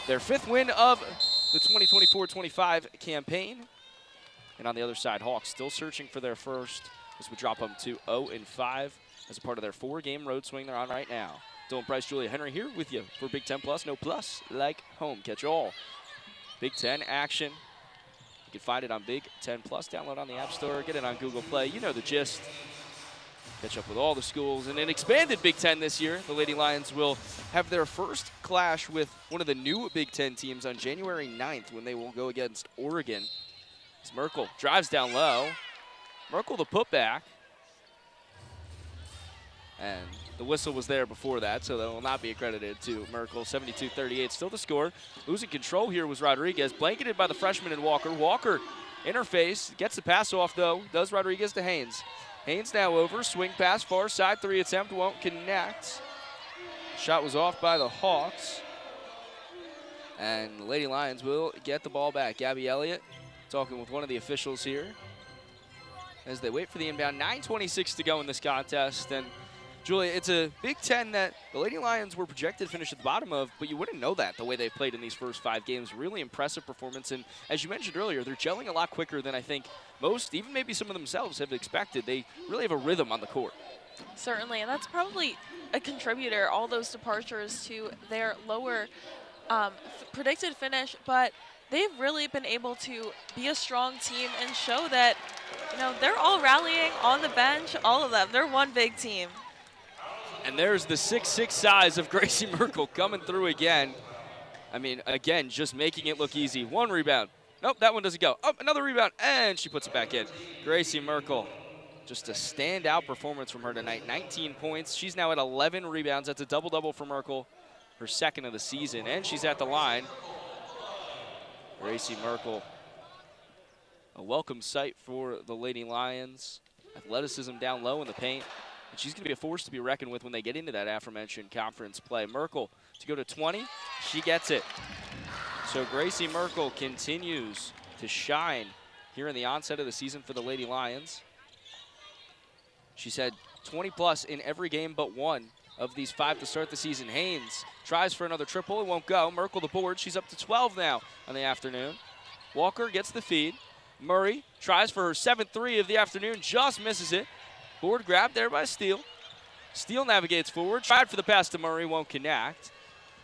their 5th win of the 2024-25 campaign. And on the other side, Hawks still searching for their first. This would drop them to 0-5 as a part of their 4-game road swing they're on right now. Dylan Price, Julia Henry here with you for Big Ten Plus. No plus like home. Catch all Big Ten action. You can find it on Big Ten Plus. Download on the App Store. Get it on Google Play. You know the gist. Catch up with all the schools. And an expanded Big Ten this year. The Lady Lions will have their first clash with one of the new Big Ten teams on January 9th when they will go against Oregon. As Merkel drives down low. Merkel the putback. And the whistle was there before that, so that will not be accredited to Merkel. 72-38, still the score. Losing control here was Rodriguez, blanketed by the freshman in Walker. Walker in her face, gets the pass off though, does Rodriguez to Haynes. Haynes now over, swing pass, far side, 3 attempt, won't connect. Shot was off by the Hawks. And the Lady Lions will get the ball back. Gabby Elliott talking with one of the officials here as they wait for the inbound. 9:26 to go in this contest. And Julia, it's a Big Ten that the Lady Lions were projected to finish at the bottom of, but you wouldn't know that the way they've played in these first 5 games. Really impressive performance, and as you mentioned earlier, they're gelling a lot quicker than I think most, even maybe some of themselves, have expected. They really have a rhythm on the court. Certainly, and that's probably a contributor, all those departures, to their lower predicted finish, but they've really been able to be a strong team and show that, you know, they're all rallying on the bench, all of them. They're one big team. And there's the 6'6" size of Gracie Merkel coming through again. I mean, again, just making it look easy. 1 rebound. Nope, that one doesn't go. Oh, another rebound, and she puts it back in. Gracie Merkel, just a standout performance from her tonight. 19 points. She's now at 11 rebounds. That's a double-double for Merkel, her 2nd of the season, and she's at the line. Gracie Merkel, a welcome sight for the Lady Lions. Athleticism down low in the paint. And she's going to be a force to be reckoned with when they get into that aforementioned conference play. Merkel to go to 20. She gets it. So Gracie Merkel continues to shine here in the onset of the season for the Lady Lions. She's had 20-plus in every game but one of these 5 to start the season. Haynes tries for another triple. It won't go. Merkel the board. She's up to 12 now on the afternoon. Walker gets the feed. Murray tries for her 7th 3 of the afternoon. Just misses it. Board grab there by Steele. Steele navigates forward. Tried for the pass to Murray. Won't connect.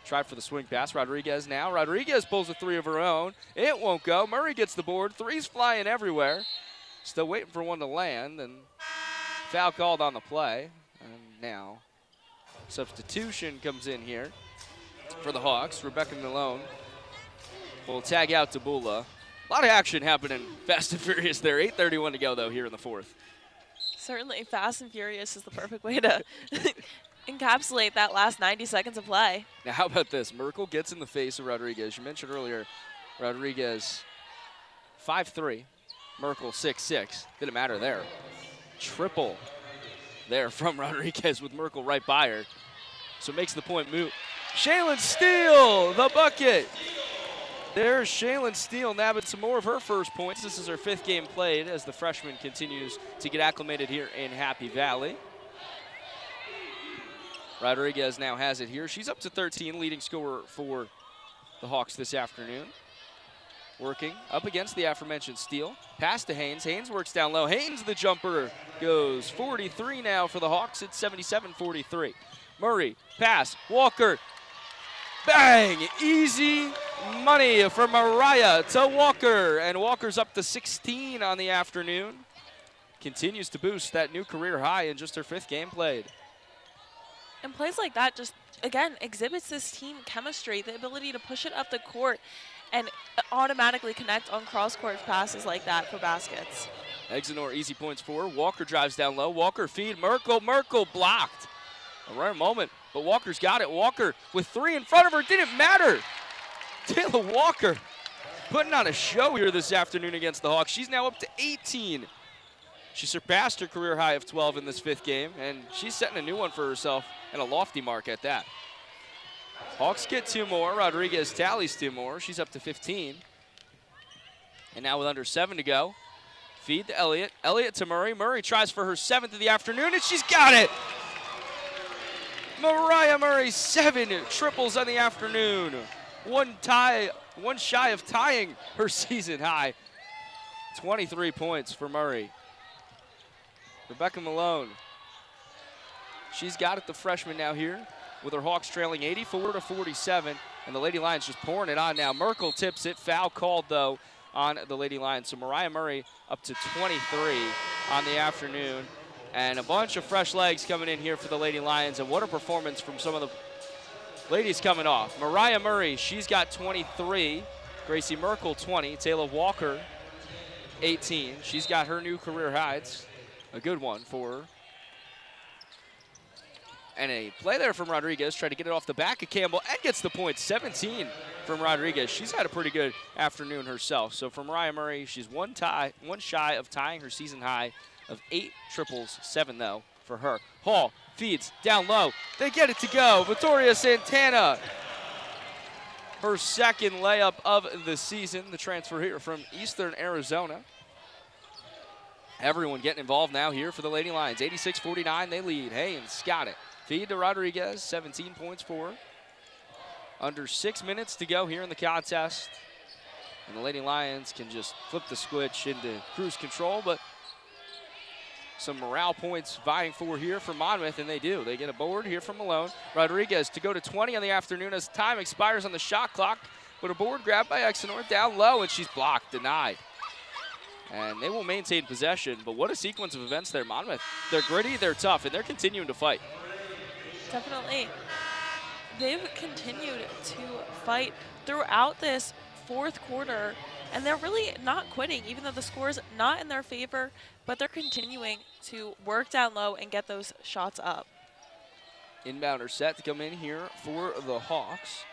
Tried for the swing pass. Rodriguez now. Rodriguez pulls a 3 of her own. It won't go. Murray gets the board. 3's flying everywhere. Still waiting for one to land. And foul called on the play. And now substitution comes in here for the Hawks. Rebecca Malone will tag out to Bula. A lot of action happening fast and furious there. 8:31 to go, though, here in the 4th. Certainly, fast and furious is the perfect way to encapsulate that last 90 seconds of play. Now, how about this? Merkel gets in the face of Rodriguez. You mentioned earlier, Rodriguez 5'3", Merkel 6'6". Didn't matter there. Triple there from Rodriguez with Merkel right by her. So makes the point moot. Shaylin Steele, the bucket. There's Shaylin Steele nabbing some more of her first points. This is her 5th game played as the freshman continues to get acclimated here in Happy Valley. Rodriguez now has it here. She's up to 13, leading scorer for the Hawks this afternoon. Working up against the aforementioned Steele. Pass to Haynes. Haynes works down low. Haynes, the jumper, goes 43 now for the Hawks. It's 77-43. Murray, pass, Walker. Bang! Easy money from Mariah to Walker. And Walker's up to 16 on the afternoon. Continues to boost that new career high in just her 5th game played. And plays like that just, again, exhibits this team chemistry, the ability to push it up the court and automatically connect on cross-court passes like that for baskets. Exenor easy points for her. Walker drives down low. Walker feed. Merkel blocked. A rare moment, but Walker's got it. Walker with 3 in front of her. Didn't matter. Taylor Walker putting on a show here this afternoon against the Hawks. She's now up to 18. She surpassed her career high of 12 in this 5th game, and she's setting a new one for herself, and a lofty mark at that. Hawks get 2 more. Rodriguez tallies 2 more. She's up to 15. And now with under 7 to go, feed to Elliott. Elliott to Murray. Murray tries for her 7th of the afternoon, and she's got it. Mariah Murray, 7 triples on the afternoon. one shy of tying her season high. 23 points for Murray. Rebecca Malone, she's got it, the freshman now here, with her Hawks trailing 84-47, and the Lady Lions just pouring it on now. Merkel tips it, foul called though on the Lady Lions. So Mariah Murray up to 23 on the afternoon, and a bunch of fresh legs coming in here for the Lady Lions, and what a performance from some of the ladies coming off. Mariah Murray, she's got 23. Gracie Merkel, 20. Taylor Walker, 18. She's got her new career highs. A good one for her. And a play there from Rodriguez. Tried to get it off the back of Campbell and gets the point. 17 from Rodriguez. She's had a pretty good afternoon herself. So for Mariah Murray, she's one shy of tying her season high of 8 triples, 7 though for her. Hall feeds down low. They get it to go. Victoria Santana, her second layup of the season. The transfer here from Eastern Arizona. Everyone getting involved now here for the Lady Lions. 86-49, they lead. Haynes got it. Feed to Rodriguez, 17 points for her. Under 6 minutes to go here in the contest. And the Lady Lions can just flip the switch into cruise control, but some morale points vying for here for Monmouth, and they do. They get a board here from Malone. Rodriguez to go to 20 on the afternoon as time expires on the shot clock, but a board grabbed by Exenor down low, and she's blocked, denied. And they will maintain possession, but what a sequence of events there, Monmouth. They're gritty, they're tough, and they're continuing to fight. Definitely. They've continued to fight throughout this fourth quarter, and they're really not quitting, even though the score's not in their favor, but they're continuing to work down low and get those shots up. Inbounder set to come in here for the Hawks.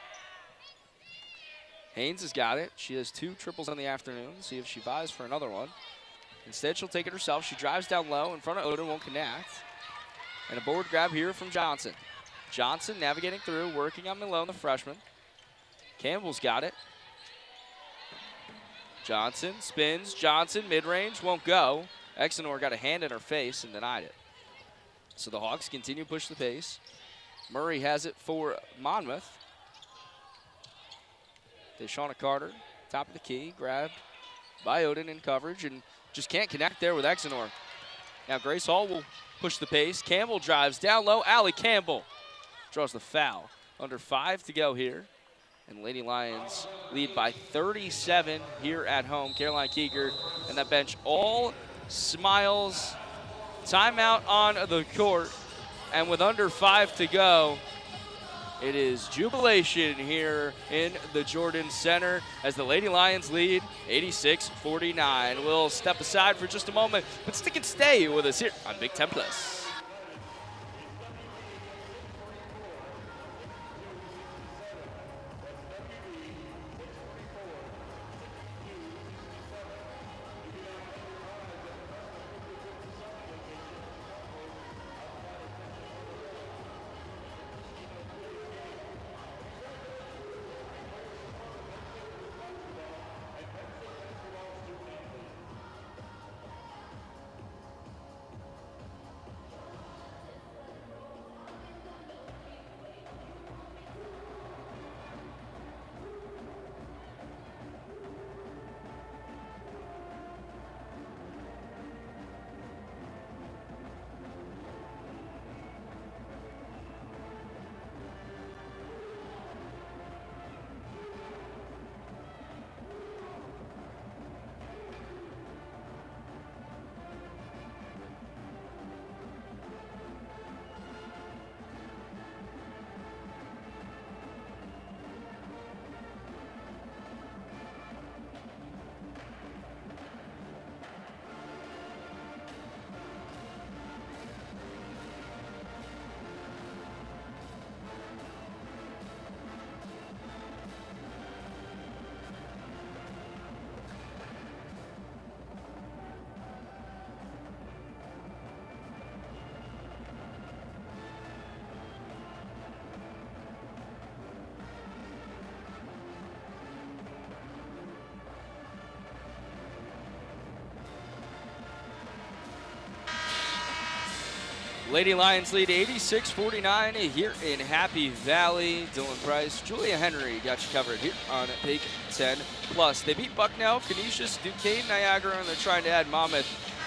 Haynes has got it. She has 2 triples on the afternoon. See if she vies for another one. Instead, she'll take it herself. She drives down low in front of Odin, won't connect. And a board grab here from Johnson. Johnson navigating through, working on Malone, the freshman. Campbell's got it. Johnson spins. Johnson, mid-range, won't go. Exenor got a hand in her face and denied it. So the Hawks continue to push the pace. Murray has it for Monmouth. Deshauna Carter, top of the key, grabbed by Odin in coverage and just can't connect there with Exenor. Now Grace Hall will push the pace. Campbell drives down low. Allie Campbell draws the foul. Under 5 to go here. And Lady Lions lead by 37 here at home. Caroline Keeger and that bench all smiles. Timeout on the court. And with under 5 to go, it is jubilation here in the Jordan Center as the Lady Lions lead 86-49. We'll step aside for just a moment, but stick and stay with us here on Big Ten Plus. Lady Lions lead 86-49 here in Happy Valley. Dylan Price, Julia Henry got you covered here on Big 10 Plus. They beat Bucknell, Canisius, Duquesne, Niagara, and they're trying to add Monmouth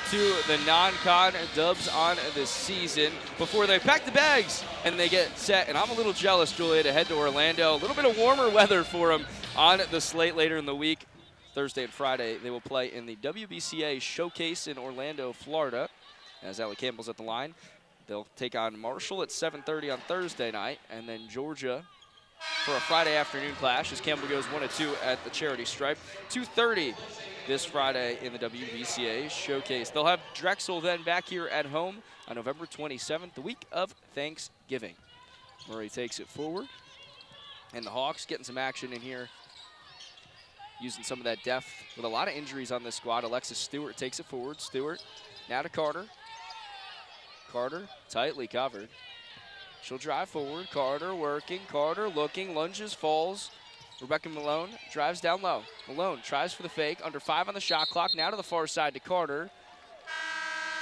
to the non-con dubs on the season before they pack the bags and they get set. And I'm a little jealous, Julia, to head to Orlando. A little bit of warmer weather for them on the slate later in the week. Thursday and Friday, they will play in the WBCA Showcase in Orlando, Florida, as Allie Campbell's at the line. They'll take on Marshall at 7:30 on Thursday night, and then Georgia for a Friday afternoon clash as Campbell goes 1-2 at the Charity Stripe. 2:30 this Friday in the WBCA Showcase. They'll have Drexel then back here at home on November 27th, the week of Thanksgiving. Murray takes it forward, and the Hawks getting some action in here, using some of that depth with a lot of injuries on this squad. Alexis Stewart takes it forward. Stewart now to Carter. Carter tightly covered. She'll drive forward. Carter working. Carter looking. Lunges, falls. Rebecca Malone drives down low. Malone tries for the fake. Under 5 on the shot clock. Now to the far side to Carter.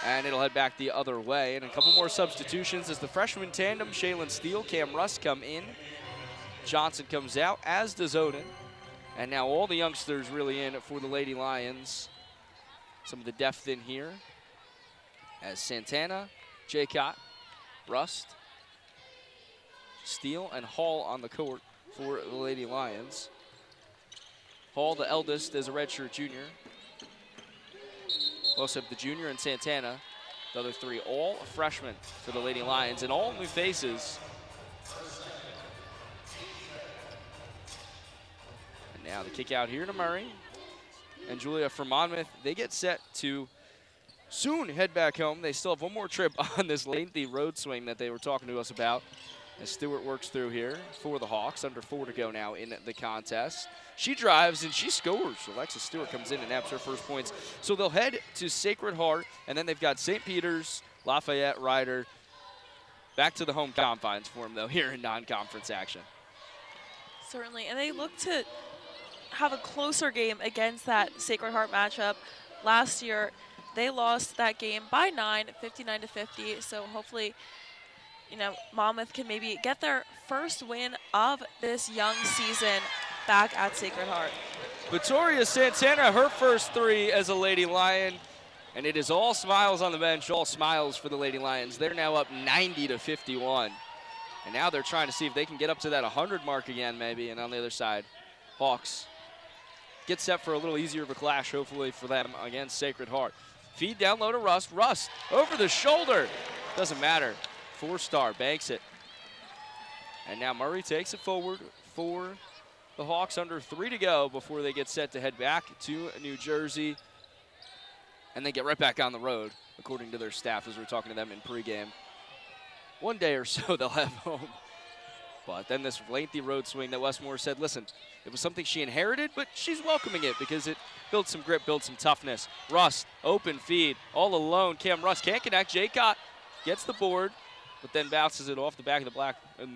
And it'll head back the other way. And a couple more substitutions as the freshman tandem, Shaylin Steele, Cam Russ come in. Johnson comes out, as does Odin. And now all the youngsters really in for the Lady Lions. Some of the depth in here as Santana, Jaycott, Rust, Steele, and Hall on the court for the Lady Lions. Hall, the eldest, is a redshirt junior. We also have the junior and Santana. The other three all freshmen for the Lady Lions, and all new faces. And now the kick out here to Murray. And Julia for Monmouth, they get set to soon head back home. They still have one more trip on this lengthy road swing that they were talking to us about as Stewart works through here for the Hawks. Under 4 to go now in the contest. She drives and she scores. Alexis Stewart comes in and naps her first points. So they'll head to Sacred Heart, and then they've got St. Peter's, Lafayette, Ryder. Back to the home confines for them, though, here in non-conference action. Certainly, and they look to have a closer game against that Sacred Heart matchup. Last year, they lost that game by 9, 59-50. So hopefully, you know, Monmouth can maybe get their first win of this young season back at Sacred Heart. Victoria Santana, her first 3 as a Lady Lion. And it is all smiles on the bench, all smiles for the Lady Lions. They're now up 90-51. And now they're trying to see if they can get up to that 100 mark again, maybe. And on the other side, Hawks get set for a little easier of a clash, hopefully, for them against Sacred Heart. Feed down low to Rust. Rust over the shoulder. Doesn't matter. 4-star banks it. And now Murray takes it forward for the Hawks. Under 3 to go before they get set to head back to New Jersey. And they get right back on the road, according to their staff, as we were talking to them in pregame. One day or so they'll have home. But then this lengthy road swing that Westmore said, listen, it was something she inherited, but she's welcoming it because it built some grip, built some toughness. Rust, open feed, all alone. Cam Rust can't connect. Jaycott gets the board, but then bounces it off the back of the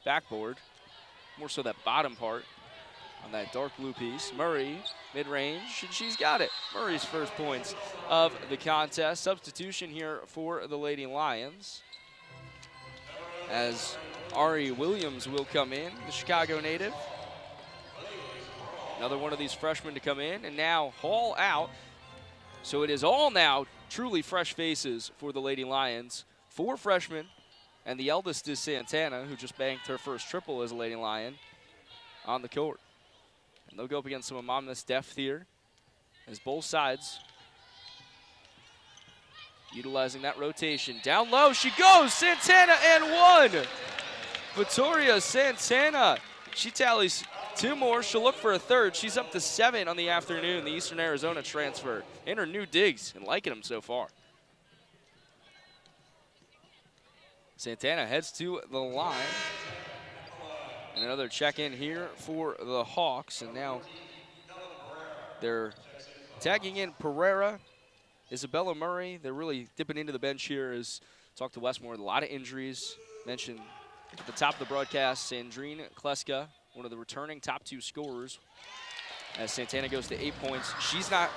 backboard. More so that bottom part on that dark blue piece. Murray, mid-range, and she's got it. Murray's first points of the contest. Substitution here for the Lady Lions, as Ari Williams will come in, the Chicago native. Another one of these freshmen to come in, and now Hall out. So it is all now truly fresh faces for the Lady Lions. 4 freshmen, and the eldest is Santana, who just banked her first triple as a Lady Lion on the court. And they'll go up against some of Monmouth's depth here, as both sides utilizing that rotation. Down low, she goes, Santana and 1. Victoria Santana, she tallies 2 more. She'll look for a third. She's up to 7 on the afternoon, the Eastern Arizona transfer. In her new digs, and liking them so far. Santana heads to the line. And another check-in here for the Hawks. And now they're tagging in Pereira, Isabella Murray. They're really dipping into the bench here, as talked to Westmore. A lot of injuries. Mentioned at the top of the broadcast, Sandrine Kleska, one of the returning top 2 scorers, as Santana goes to 8 points. She's not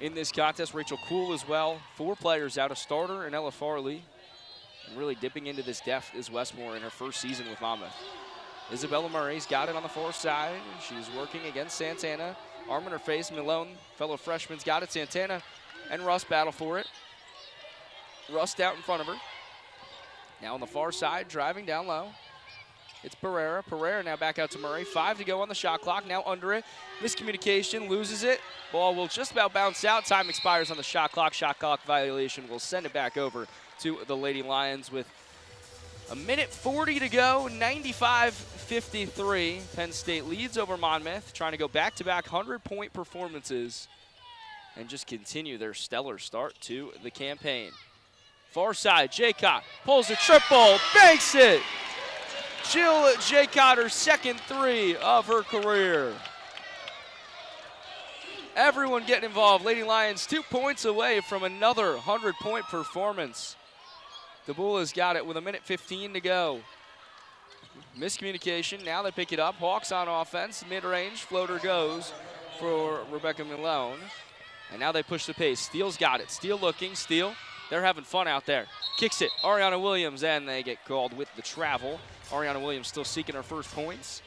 in this contest. Rachel Kuhl as well. 4 players out, a starter and Ella Farley. Really dipping into this depth is Westmore in her first season with Monmouth. Isabella Murray's got it on the far side. She's working against Santana. Arm in her face. Malone, fellow freshman's got it. Santana and Russ battle for it. Rust out in front of her. Now on the far side, driving down low. It's Pereira. Pereira now back out to Murray. 5 to go on the shot clock. Now under it. Miscommunication, loses it. Ball will just about bounce out. Time expires on the shot clock. Shot clock violation will send it back over to the Lady Lions with a minute 40 to go. 95-53. Penn State leads over Monmouth, trying to go back-to-back 100-point performances and just continue their stellar start to the campaign. Far side, Jaycott pulls a triple, banks it. Jill Jaycott, her second 3 of her career. Everyone getting involved. Lady Lions 2 points away from another 100-point performance. Dabula's got it with a minute 15 to go. Miscommunication, now they pick it up. Hawks on offense, mid-range, floater goes for Rebecca Malone. And now they push the pace. Steele's got it. Steele looking, Steele. They're having fun out there. Kicks it, Ariana Williams, and they get called with the travel. Ariana Williams still seeking her first points.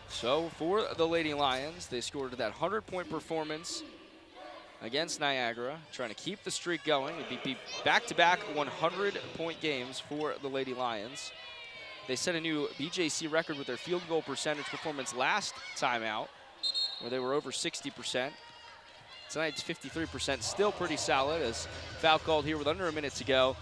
So for the Lady Lions, they scored that 100-point performance against Niagara, trying to keep the streak going. It'd be back-to-back 100-point games for the Lady Lions. They set a new BJC record with their field goal percentage performance last time out, where they were over 60%. Tonight it's 53%, still pretty solid, as foul called here with under a minute to go.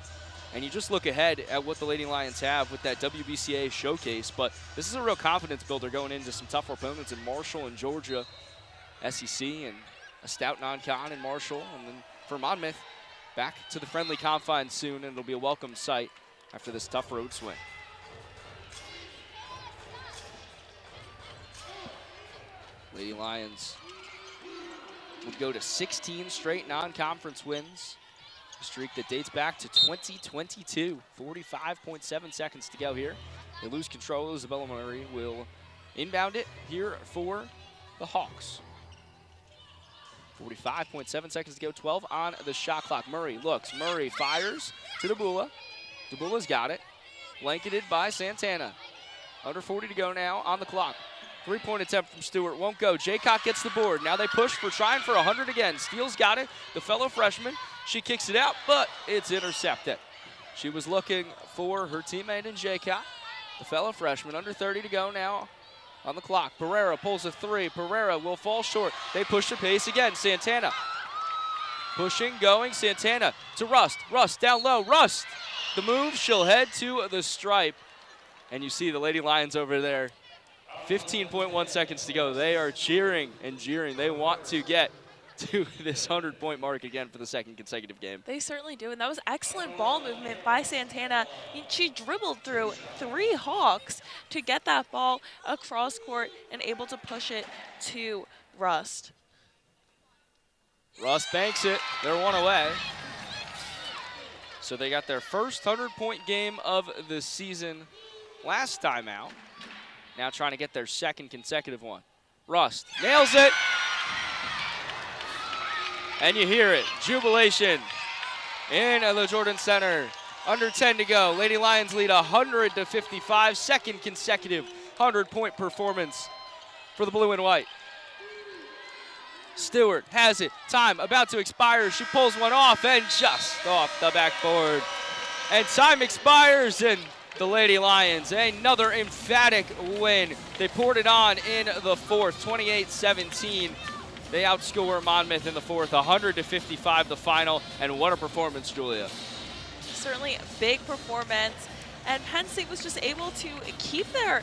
And you just look ahead at what the Lady Lions have with that WBCA showcase, but this is a real confidence builder going into some tougher opponents in Marshall and Georgia, SEC, and a stout non-con in Marshall. And then for Monmouth, back to the friendly confines soon, and it'll be a welcome sight after this tough road swing. Lady Lions would go to 16 straight non-conference wins. A streak that dates back to 2022. 45.7 seconds to go here. They lose control. Isabella Murray will inbound it here for the Hawks. 45.7 seconds to go. 12 on the shot clock. Murray looks. Murray fires to Dabula. Dabula's got it. Blanketed by Santana. Under 40 to go now on the clock. 3-point attempt from Stewart, won't go. Jaycott gets the board. Now they push for trying for 100 again. Steele's got it, the fellow freshman. She kicks it out, but it's intercepted. She was looking for her teammate in Jaycott, the fellow freshman. Under 30 to go now on the clock. Pereira pulls a 3. Pereira will fall short. They push the pace again. Santana pushing, going. Santana to Rust. Rust down low. Rust, the move. She'll head to the stripe. And you see the Lady Lions over there. 15.1 seconds to go. They are cheering and jeering. They want to get to this 100-point mark again for the second consecutive game. They certainly do, and that was excellent ball movement by Santana. She dribbled through 3 Hawks to get that ball across court and able to push it to Rust. Rust banks it. They're 1 away. So they got their first 100-point game of the season last time out. Now trying to get their second consecutive one. Rust nails it. And you hear it, jubilation in the Jordan Center. Under 10 to go. Lady Lions lead 100-55, second consecutive 100-point performance for the blue and white. Stewart has it, time about to expire. She pulls one off and just off the backboard. And time expires, and the Lady Lions, another emphatic win. They poured it on in the fourth, 28-17. They outscore Monmouth in the fourth, 100-55 the final, and what a performance, Julia. Certainly a big performance, and Penn State was just able to keep their